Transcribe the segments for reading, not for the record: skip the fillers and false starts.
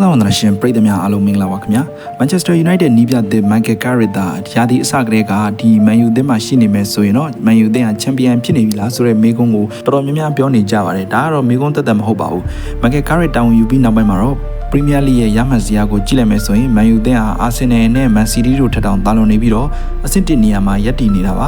သောဝန်ရှင်ပြည်သူများအားလုံးမင်္ဂလာပါခင်ဗျာ Manchester United နီးပြတဲ့ Michael Carrick ရာသီအစကတည်းကဒီ Man U အသင်းမှာရှိနေမယ်ဆိုရင်တော့ Man U အသင်းကချန်ပီယံဖြစ်နေပြီလားဆိုတဲ့မေးခွန်းကိုတော်တော်များများပြောနေကြပါတယ်ဒါကတော့မေးခွန်းသက်မဟုတ်ပါဘူး Michael Carrick တောင်းယူပြီးနောက်ပိုင်းမှာတော့ Premier League ရဲ့ရမှတ်စရာကိုကြည့်လိုက်မယ်ဆိုရင် Man U အသင်းဟာ Arsenal နဲ့ Man City တို့ထက်တောင်သာလွန်နေပြီးတော့အဆင့်1နေရာမှာရပ်တည်နေတာပါ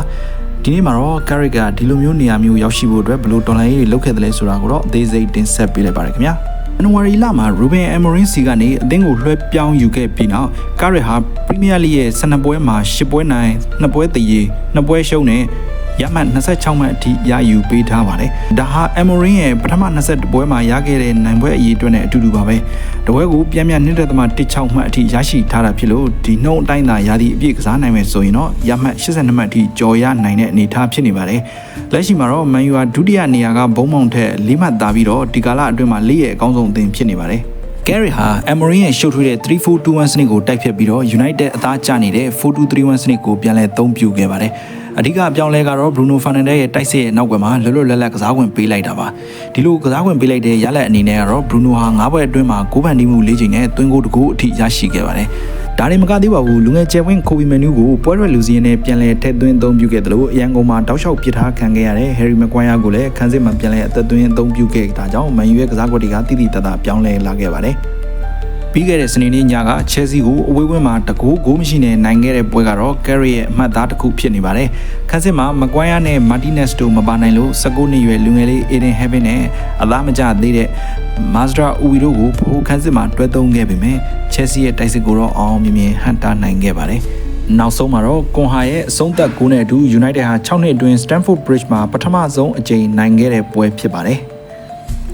ဒီနေ့မှာတော့ Carrick ကဒီလိုမျိုးနေရာမျိုးရောက်ရှိဖို့အတွက်ဘယ်လိုတော်လှန်ရေးတွေလုပ်ခဲ့တယ်လဲဆိုတာကိုတော့အသေးစိတ်တင်ဆက်ပေးလိုက်ပါရခင်ဗျာJanuary လမှာ Ruben Amorim စီကနေအသင်းကိုလွှဲပြောင်းယူခဲ့ပြီးနောက် Carrick ဟာ Premier League ရဲ့12ပွဲမှာ10ပွဲနိုင်2ပွဲသရေ2ပွဲရှုံးနဲ့ရမှတ်26မှတ်အထိရယူပေးထားပါတယ်။ဒါဟာ Amorim ရဲ့ပထမ22ပွဲမှာရခဲ့တဲ့နိုင်ပွဲအရေးအတွက်နဲ့အတူတူပါပဲ။တပွဲကိုပြန်ပြန်1.16မှတ်အထိရရှိထားတာဖြစ်လို့ဒီနှုန်းအတိုင်းသာရာသီအပြည့်ကစားနိုင်မယ်ဆိုရင်တော့ရမှတ်82မှတ်အထိကျော်ရနိုင်တဲ့အနေအထားဖြစ်နေပါတယ်။လက်ရှိမှာတော့ Man U ဒုတိယနေရာကဘုံမောင်ထက်4မှတ်သားပြီးတော့ဒီကာလအတွင်းမှာ4ရဲ့အကောင်းဆုံးအသင်းဖြစ်နေပါတယ်။ Carrick ဟာ Amorim ရဲ့ရှုပ်ထွေးတဲ့ 3-4-2-1 စနစ်ကိုတိုက်ဖြတ်ပြီးတော့ United အသားကျနေတဲ့ 4-2-3-1 စနစ်ကိုပြန်လည်အသုံးပြုခဲ့ပါတယ်။အဓိကအပြောင်းလဲကတော့ Bruno Fernandes ရဲ့တိုက်စစ်ရဲ့နောက်ကွယ်မှာလွတ်လွတ်လပ်လပ်ကစားခွင့်ပေးလိုက်တာပါ။ဒီလိုကစားခွင့်ပေးလိုက်တဲ့ရလဒ်အနေနဲ့ကတော့ Bruno ဟာ9ပွဲအတွင်းမှာ9ဖန်တီးမှု4ချိန်နဲ့သွင်းဂိုး1ဂိုးအထိရရှိခဲ့ပါတယ်။ဒါတွေမကသေးပါဘူးလူငယ်ကျယ်ဝင်းကိုဘီမန်နူးကိုပွဲရွက်လူစီရင်နဲ့ပြန်လည်ထည့်သွင်းအသုံးပြုခဲ့တယ်လို့အရန်ကုန်မှာတောက်လျှောက်ပစ်ထားခံခဲ့ရတဲ့ Harry Maguire ကိုလည်းခန်းစစ်မှာပြန်လည်အသက်သွင်းအသုံးပြုခဲ့တာကြောင့် Man U ရဲ့ကစားကွက်တွေကတိတိတတ်တာပြောင်းလဲလာခဲ့ပါတယ်။ပြီးခဲ့တဲ့စနေနေ့ညက Chelsea ကိုအဝေးကွင်းမှာတကူဂိုးမရှိနဲ့နိုင်ခဲ့တဲ့ပွဲကတော့ Carrick ရဲ့အမှတ်သားတစ်ခုဖြစ်နေပါတယ်။ခန်းစစ်မှာ Maguire နဲ့ Martinez တို့မပါနိုင်လို့19နှစ်ရွယ်လူငယ်လေး Eden Hazard နဲ့အသားမကျသေးတဲ့ Mazraoui တို့ကိုဖိုးခန်းစစ်မှာတွဲသုံးခဲ့ပေမဲ့ Chelsea ရဲ့တိုက်စစ်ကိုတော့အောင်မြင်မြင်ဟန်တာနိုင်ခဲ့ပါတယ်။နောက်ဆုံးမှာတော့ကွန်ဟာရဲ့အဆုံးသက်ဂိုးနဲ့အတူ United ဟာ6နှစ်အတွင်း Stamford Bridge မှာပထမဆုံးအကြိမ်နိုင်ခဲ့တဲ့ပွဲဖြစ်ပါတယ်။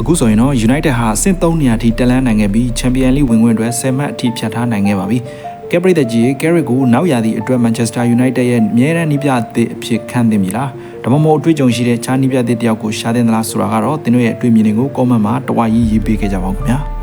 အခုဆိုရင်တော့ United ဟာအဆင့်3နေရာထိတက်လှမ်းနိုင်ခဲ့ပြီး Champions League ဝင်ခွင့်အတွက်10မှတ်အထိဖြတ်ထားနိုင်ခဲ့ပါပြီ။ Carrick ကြီး Carrick ကိုနောက်ရာသီအတွက် Manchester United ရဲ့အမြဲတမ်းနီးပြအသစ်အဖြစ်ခန့်သင်ပြီလား။ဒါမှမဟုတ်အတွေ့အကြုံရှိတဲ့ခြားနီးပြအသစ်တယောက်ကိုရှာတင်သလားဆိုတာကတော့သင်တို့ရဲ့အတွေ့အမြင်တွေကို comment မှာတဝါရေးပေးခဲ့ကြပါဦးခင်ဗျာ။